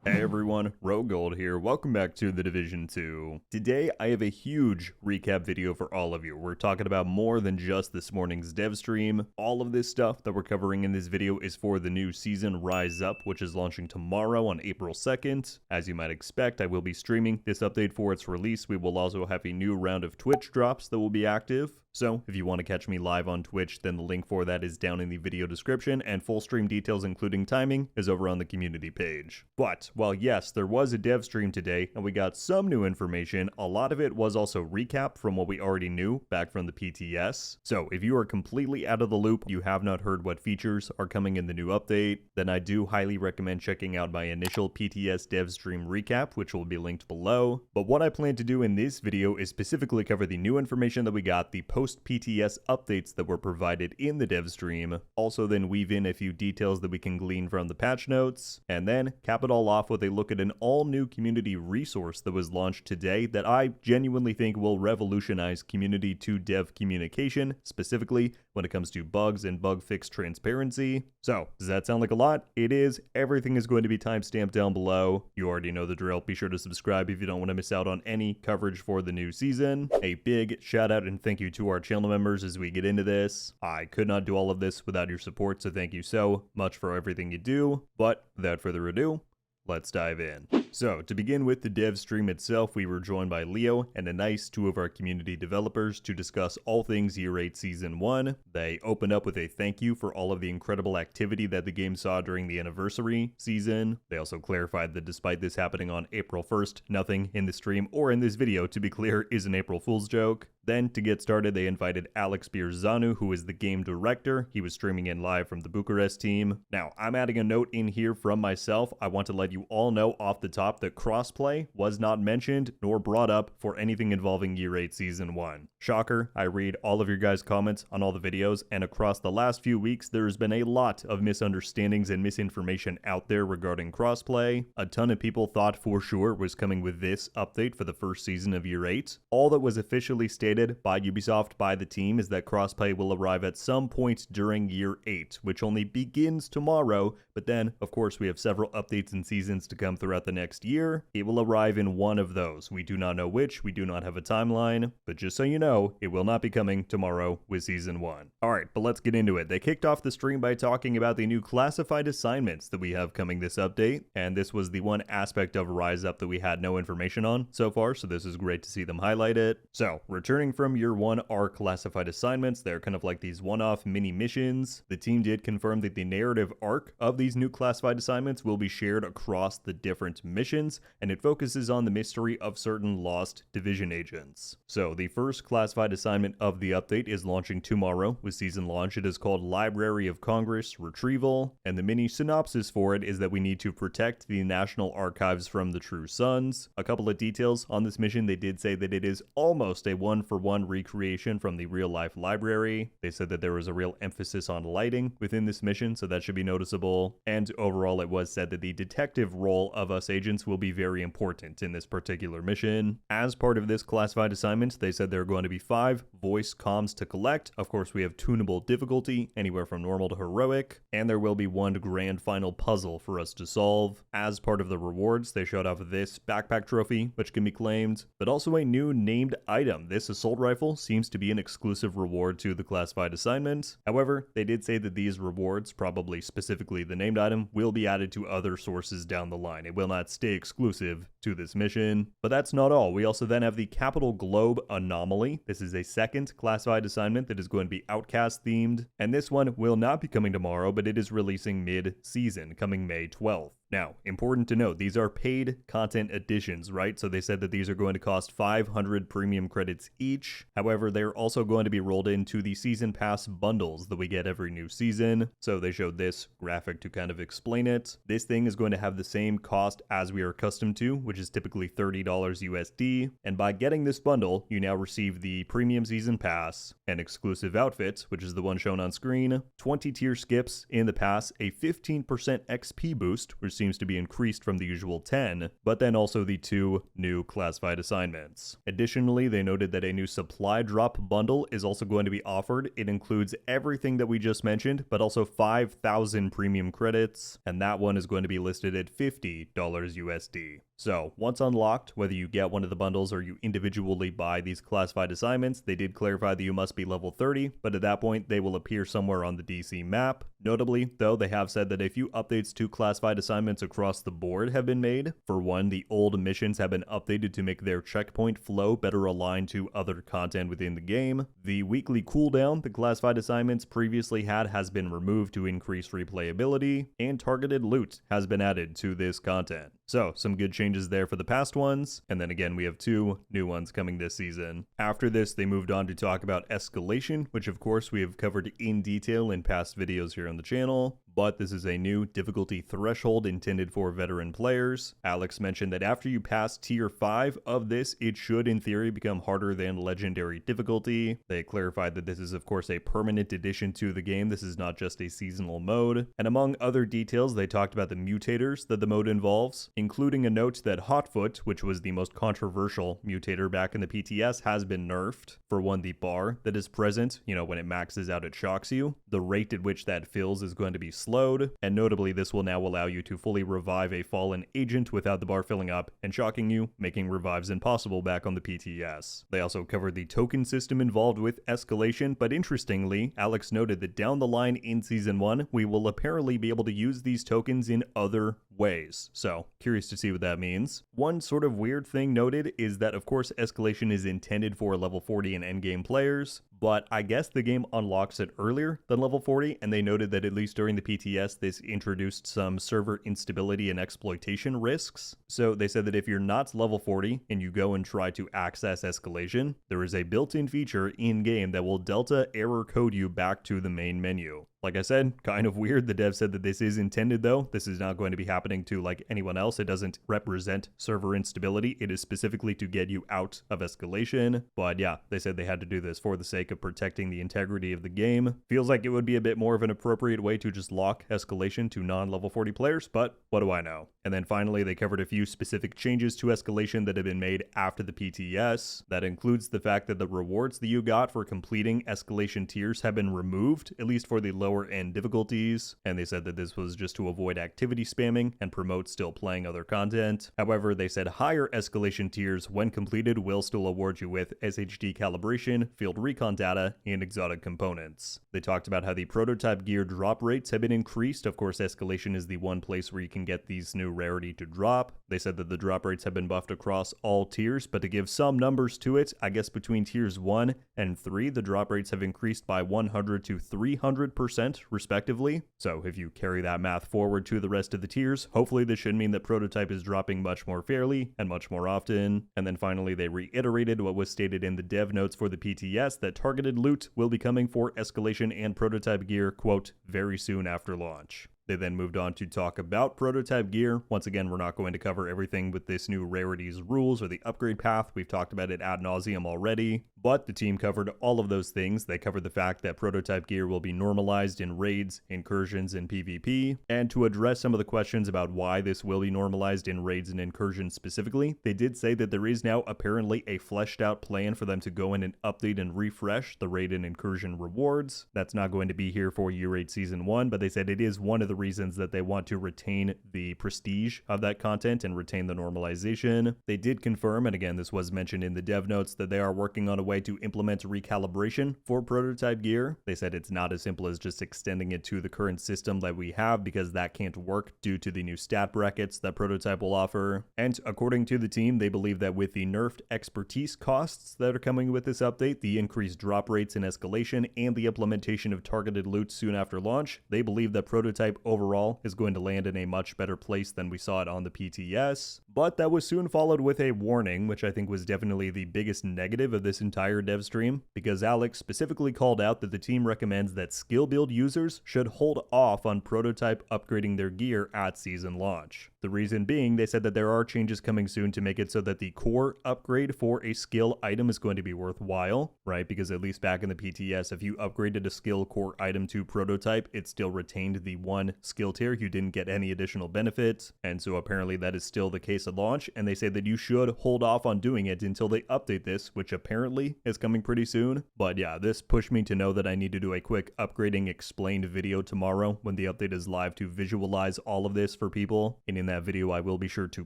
Hey everyone, RogueGold here. Welcome back to The Division 2. Today I have a huge recap video for all of you. We're talking about more than just this morning's dev stream. All of this stuff that we're covering in this video is for the new season Rise Up, which is launching tomorrow on April 2nd. As you might expect, I will be streaming this update for its release. We will also have a new round of Twitch drops that will be active. So, if you want to catch me live on Twitch, then the link for that is down in the video description, and full stream details including timing is over on the community page. But, while yes, there was a dev stream today, and we got some new information, a lot of it was also recap from what we already knew back from the PTS. So, if you are completely out of the loop, you have not heard what features are coming in the new update, then I do highly recommend checking out my initial PTS dev stream recap, which will be linked below. But what I plan to do in this video is specifically cover the new information that we got, the post-PTS updates that were provided in the dev stream, also then weave in a few details that we can glean from the patch notes, and then cap it all off with a look at an all-new community resource that was launched today that I genuinely think will revolutionize community to dev communication, specifically when it comes to bugs and bug fix transparency. So, does that sound like a lot? It is. Everything is going to be timestamped down below. You already know the drill. Be sure to subscribe if you don't want to miss out on any coverage for the new season. A big shout out and thank you to our channel members as we get into this. I could not do all of this without your support, so thank you so much for everything you do. But without further ado, let's dive in. So, to begin with the dev stream itself, we were joined by Leo and a nice two of our community developers to discuss all things Year 8 Season 1. They opened up with a thank you for all of the incredible activity that the game saw during the anniversary season. They also clarified that despite this happening on April 1st, nothing in the stream or in this video, to be clear, is an April Fool's joke. Then, to get started, they invited Alex Bierzanu, who is the game director. He was streaming in live from the Bucharest team. Now, I'm adding a note in here from myself. I want to let you all know off the top that crossplay was not mentioned nor brought up for anything involving Year 8 Season 1. Shocker, I read all of your guys' comments on all the videos, and across the last few weeks, there's been a lot of misunderstandings and misinformation out there regarding crossplay. A ton of people thought for sure was coming with this update for the first season of Year 8. All that was officially stated by Ubisoft by the team is that crossplay will arrive at some point during Year 8, which only begins tomorrow, but then, of course, we have several updates and seasons to come throughout the next year. It will arrive in one of those. We do not know which, we do not have a timeline, but just so you know, it will not be coming tomorrow with Season 1. Alright, but let's get into it. They kicked off the stream by talking about the new classified assignments that we have coming this update, and this was the one aspect of Rise Up that we had no information on so far, so this is great to see them highlight it. So, returning from Year 1 are classified assignments. They're kind of like these one-off mini missions. The team did confirm that the narrative arc of these new classified assignments will be shared across the different missions, and it focuses on the mystery of certain lost Division agents. So the first classified assignment of the update is launching tomorrow with season launch. It is called Library of Congress Retrieval, and the mini synopsis for it is that we need to protect the National Archives from the True Sons. A couple of details on this mission: they did say that it is almost a one-for-one recreation from the real-life library. They said that there was a real emphasis on lighting within this mission, so that should be noticeable. And overall, it was said that the detective role of us agents will be very important in this particular mission. As part of this classified assignment, they said there are going to be 5 voice comms to collect. Of course, we have tunable difficulty, anywhere from normal to heroic, and there will be 1 grand final puzzle for us to solve. As part of the rewards, they showed off this backpack trophy, which can be claimed, but also a new named item. This assault rifle seems to be an exclusive reward to the classified assignment. However, they did say that these rewards, probably specifically the named item, will be added to other sources down the line. It will not stay exclusive to this mission. But that's not all. We also then have the Capital Globe Anomaly. This is a second classified assignment that is going to be Outcast themed, and this one will not be coming tomorrow, but it is releasing mid-season, coming May 12th. Now, important to note, these are paid content additions, right? So they said that these are going to cost 500 premium credits each. However, they're also going to be rolled into the season pass bundles that we get every new season. So they showed this graphic to kind of explain it. This thing is going to have the same cost as we are accustomed to, which is typically $30 USD. And by getting this bundle, you now receive the premium season pass, an exclusive outfit, which is the one shown on screen, 20 tier skips in the pass, a 15% XP boost. We're seeing seems to be increased from the usual 10, but then also the 2 new classified assignments. Additionally, they noted that a new supply drop bundle is also going to be offered. It includes everything that we just mentioned, but also 5,000 premium credits, and that one is going to be listed at $50 USD. So, once unlocked, whether you get one of the bundles or you individually buy these classified assignments, they did clarify that you must be level 30, but at that point, they will appear somewhere on the DC map. Notably, though, they have said that a few updates to classified assignments across the board have been made. For one, the old missions have been updated to make their checkpoint flow better aligned to other content within the game. The weekly cooldown the classified assignments previously had has been removed to increase replayability, and targeted loot has been added to this content. So, some good changes there for the past ones, and then again we have 2 new ones coming this season. After this, they moved on to talk about Escalation, which of course we have covered in detail in past videos here on the channel. But this is a new difficulty threshold intended for veteran players. Alex mentioned that after you pass tier 5 of this, it should in theory become harder than legendary difficulty. They clarified that this is of course a permanent addition to the game. This is not just a seasonal mode. And among other details, they talked about the mutators that the mode involves, including a note that Hotfoot, which was the most controversial mutator back in the PTS, has been nerfed. For one, the bar that is present, when it maxes out, it shocks you. The rate at which that fills is going to be slowed, and notably this will now allow you to fully revive a fallen agent without the bar filling up and shocking you, making revives impossible back on the PTS. They also covered the token system involved with Escalation, but interestingly, Alex noted that down the line in Season 1, we will apparently be able to use these tokens in other ways. So, curious to see what that means. One sort of weird thing noted is that of course Escalation is intended for level 40 and endgame players, but I guess the game unlocks it earlier than level 40, and they noted that at least during the PTS, this introduced some server instability and exploitation risks. So they said that if you're not level 40 and you go and try to access Escalation, there is a built-in feature in-game that will delta error code you back to the main menu. Like I said, kind of weird. The dev said that this is intended though. This is not going to be happening to like anyone else. It doesn't represent server instability. It is specifically to get you out of Escalation. But yeah, they said they had to do this for the sake of protecting the integrity of the game. Feels like it would be a bit more of an appropriate way to just lock Escalation to non-level 40 players, but what do I know? And then finally, they covered a few specific changes to Escalation that have been made after the PTS. That includes the fact that the rewards that you got for completing Escalation tiers have been removed, at least for the lower end difficulties, and they said that this was just to avoid activity spamming and promote still playing other content. However, they said higher Escalation tiers, when completed, will still award you with SHD calibration, field recon data, and exotic components. They talked about how the prototype gear drop rates have been increased. Of course, Escalation is the one place where you can get these new rarity to drop. They said that the drop rates have been buffed across all tiers, but to give some numbers to it, I guess between tiers 1 and 3, the drop rates have increased by 100 to 300% respectively. So if you carry that math forward to the rest of the tiers, hopefully this should mean that prototype is dropping much more fairly and much more often. And then finally, they reiterated what was stated in the dev notes for the PTS, that targeted loot will be coming for Escalation and prototype gear, quote, very soon after launch. They then moved on to talk about prototype gear. Once again, we're not going to cover everything with this new rarities rules or the upgrade path. We've talked about it ad nauseum already, but the team covered all of those things. They covered the fact that prototype gear will be normalized in raids, incursions, and PvP. And to address some of the questions about why this will be normalized in raids and incursions specifically, they did say that there is now apparently a fleshed out plan for them to go in and update and refresh the raid and incursion rewards. That's not going to be here for Y8 Season 1, but they said it is one of the reasons that they want to retain the prestige of that content and retain the normalization. They did confirm, and again this was mentioned in the dev notes, that they are working on a way to implement recalibration for prototype gear. They said it's not as simple as just extending it to the current system that we have, because that can't work due to the new stat brackets that prototype will offer. And according to the team, they believe that with the nerfed expertise costs that are coming with this update, the increased drop rates in Escalation, and the implementation of targeted loot soon after launch, they believe that prototype overall is going to land in a much better place than we saw it on the PTS. But that was soon followed with a warning, which I think was definitely the biggest negative of this entire dev stream, because Alex specifically called out that the team recommends that skill build users should hold off on prototype upgrading their gear at season launch. The reason being, they said that there are changes coming soon to make it so that the core upgrade for a skill item is going to be worthwhile, right? Because at least back in the PTS, if you upgraded a skill core item to prototype, it still retained the one one skill tier, you didn't get any additional benefits, and so apparently that is still the case at launch, and they say that you should hold off on doing it until they update this, which apparently is coming pretty soon. But yeah, this pushed me to know that I need to do a quick upgrading explained video tomorrow when the update is live to visualize all of this for people, and in that video I will be sure to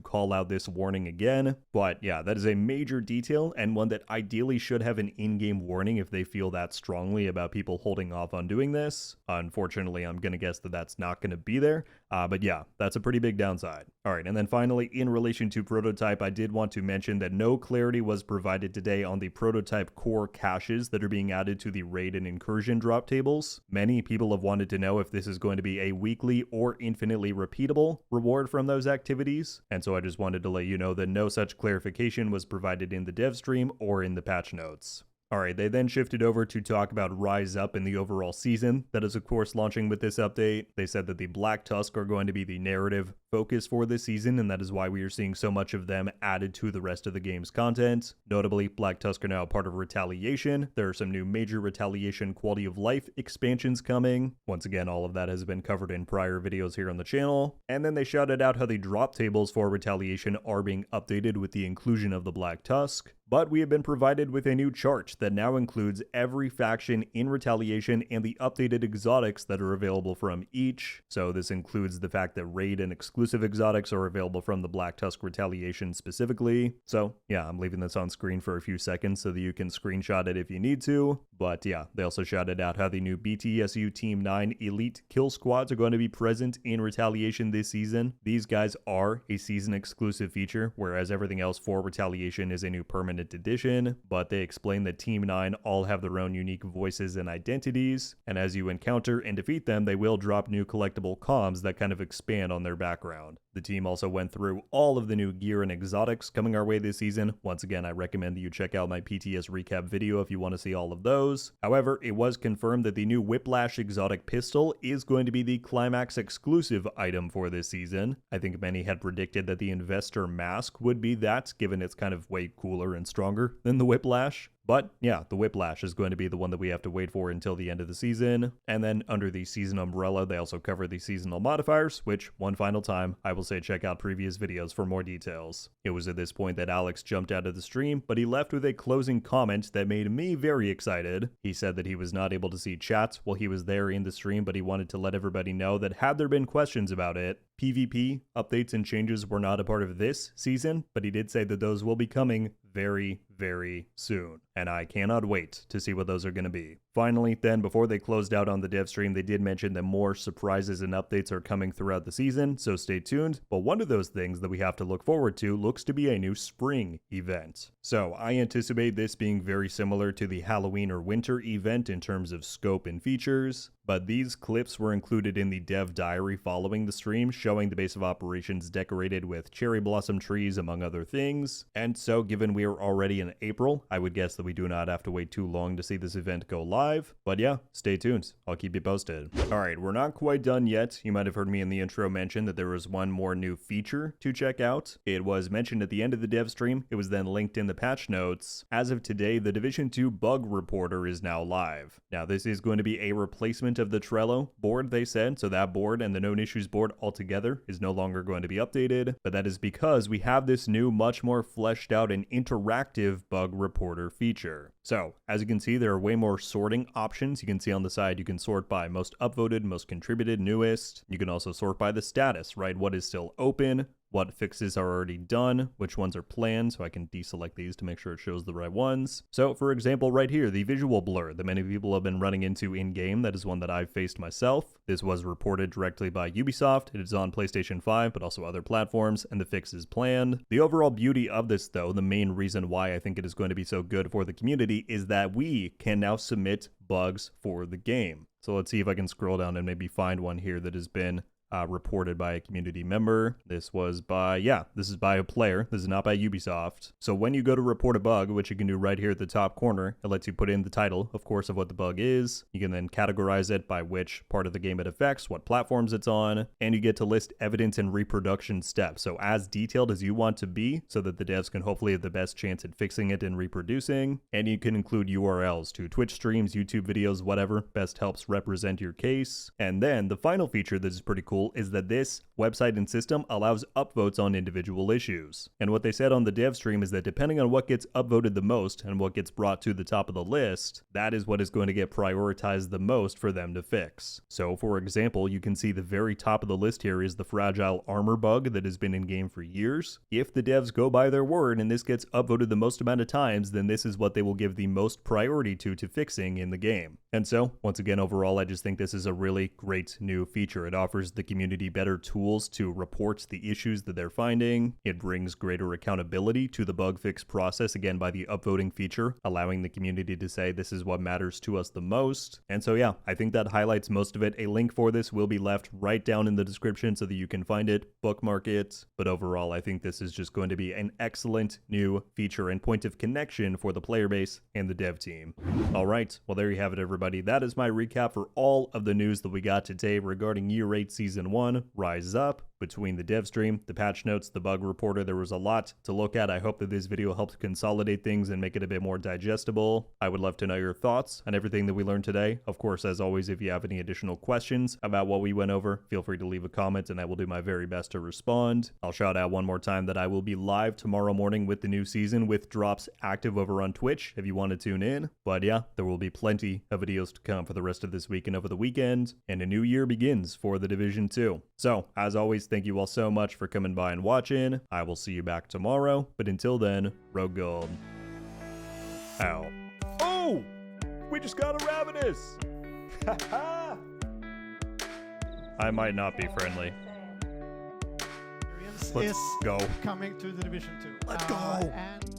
call out this warning again. But yeah, that is a major detail, and one that ideally should have an in-game warning if they feel that strongly about people holding off on doing this. Unfortunately, I'm gonna guess that that's not gonna be there, but yeah, that's a pretty big downside. Alright, and then finally, in relation to Prototype, I did want to mention that no clarity was provided today on the Prototype core caches that are being added to the raid and incursion drop tables. Many people have wanted to know if this is going to be a weekly or infinitely repeatable reward from those activities, and so I just wanted to let you know that no such clarification was provided in the dev stream or in the patch notes. Alright, they then shifted over to talk about Rise Up in the overall season. That is of course launching with this update. They said that the Black Tusk are going to be the narrative focus for this season, and that is why we are seeing so much of them added to the rest of the game's content. Notably, Black Tusk are now a part of Retaliation. There are some new major Retaliation quality of life expansions coming. Once again, all of that has been covered in prior videos here on the channel. And then they shouted out how the drop tables for Retaliation are being updated with the inclusion of the Black Tusk. But we have been provided with a new chart that now includes every faction in Retaliation and the updated exotics that are available from each. So this includes the fact that raid and exclusive exotics are available from the Black Tusk Retaliation specifically. So yeah, I'm leaving this on screen for a few seconds so that you can screenshot it if you need to. But yeah, they also shouted out how the new BTSU Team 9 Elite Kill Squads are going to be present in Retaliation this season. These guys are a season exclusive feature, whereas everything else for Retaliation is a new permanent edition, but they explain that Team 9 all have their own unique voices and identities, and as you encounter and defeat them, they will drop new collectible comms that kind of expand on their background. The team also went through all of the new gear and exotics coming our way this season. Once again, I recommend that you check out my PTS recap video if you want to see all of those. However, it was confirmed that the new Whiplash exotic pistol is going to be the Climax exclusive item for this season. I think many had predicted that the Investor Mask would be that, given it's kind of way cooler and stronger than the Whiplash. But yeah, the Whiplash is going to be the one that we have to wait for until the end of the season. And then under the season umbrella, they also cover the seasonal modifiers, which one final time, I will say check out previous videos for more details. It was at this point that Alex jumped out of the stream, but he left with a closing comment that made me very excited. He said that he was not able to see chat while he was there in the stream, but he wanted to let everybody know that had there been questions about it, PvP updates and changes were not a part of this season, but he did say that those will be coming very, very soon, and I cannot wait to see what those are going to be. Finally, then, before they closed out on the dev stream, they did mention that more surprises and updates are coming throughout the season, so stay tuned. But one of those things that we have to look forward to looks to be a new spring event. So I anticipate this being very similar to the Halloween or winter event in terms of scope and features, but these clips were included in the dev diary following the stream, showing the base of operations decorated with cherry blossom trees among other things. And so given we are already in April, I would guess that we do not have to wait too long to see this event go live. But yeah, stay tuned. I'll keep you posted. Alright, we're not quite done yet. You might have heard me in the intro mention that there was one more new feature to check out. It was mentioned at the end of the dev stream. It was then linked in the patch notes. As of today, the Division 2 bug reporter is now live. Now this is going to be a replacement of the Trello board, they said, so that board and the known issues board altogether is no longer going to be updated, but that is because we have this new, much more fleshed out and interactive bug reporter feature. So, as you can see, there are way more sorting options. You can see on the side, you can sort by most upvoted, most contributed, newest. You can also sort by the status, right? What is still open, what fixes are already done, which ones are planned, so I can deselect these to make sure it shows the right ones. So for example, right here, the visual blur that many people have been running into in-game, that is one that I've faced myself. This was reported directly by Ubisoft. It is on PlayStation 5, but also other platforms, and the fix is planned. The overall beauty of this though, the main reason why I think it is going to be so good for the community, is that we can now submit bugs for the game. So let's see if I can scroll down and maybe find one here that has been reported by a community member. This was by, this is by a player. This is not by Ubisoft. So when you go to report a bug, which you can do right here at the top corner, it lets you put in the title, of course, of what the bug is. You can then categorize it by which part of the game it affects, what platforms it's on, and you get to list evidence and reproduction steps. So as detailed as you want to be, so that the devs can hopefully have the best chance at fixing it and reproducing. And you can include URLs to Twitch streams, YouTube videos, whatever best helps represent your case. And then the final feature that is pretty cool is that this website and system allows upvotes on individual issues. And what they said on the dev stream is that depending on what gets upvoted the most and what gets brought to the top of the list, that is what is going to get prioritized the most for them to fix. So for example, you can see the very top of the list here is the fragile armor bug that has been in game for years. If the devs go by their word and this gets upvoted the most amount of times, then this is what they will give the most priority to fixing in the game. And so, once again, overall, I just think this is a really great new feature. It offers the community better tools to report the issues that they're finding. It brings greater accountability to the bug fix process, again, by the upvoting feature, allowing the community to say this is what matters to us the most. And so, yeah, I think that highlights most of it. A link for this will be left right down in the description so that you can find it, bookmark it. But overall, I think this is just going to be an excellent new feature and point of connection for the player base and the dev team. All right, well, there you have it, everybody. That is my recap for all of the news that we got today regarding Year 8 Season 1, Rise Up. Between the dev stream, the patch notes, the bug reporter, there was a lot to look at. I hope that this video helped consolidate things and make it a bit more digestible. I would love to know your thoughts on everything that we learned today. Of course, as always, if you have any additional questions about what we went over, feel free to leave a comment and I will do my very best to respond. I'll shout out one more time that I will be live tomorrow morning with the new season with drops active over on Twitch if you want to tune in. But yeah, there will be plenty of videos to come for the rest of this week and over the weekend, and a new year begins for the Division 2. So, as always, thank you all so much for coming by and watching. I will see you back tomorrow, but until then, RogueGold. Ow. Oh! We just got a Ravenous! I might not be friendly. Let's go. Coming to the Division 2. Let's go! And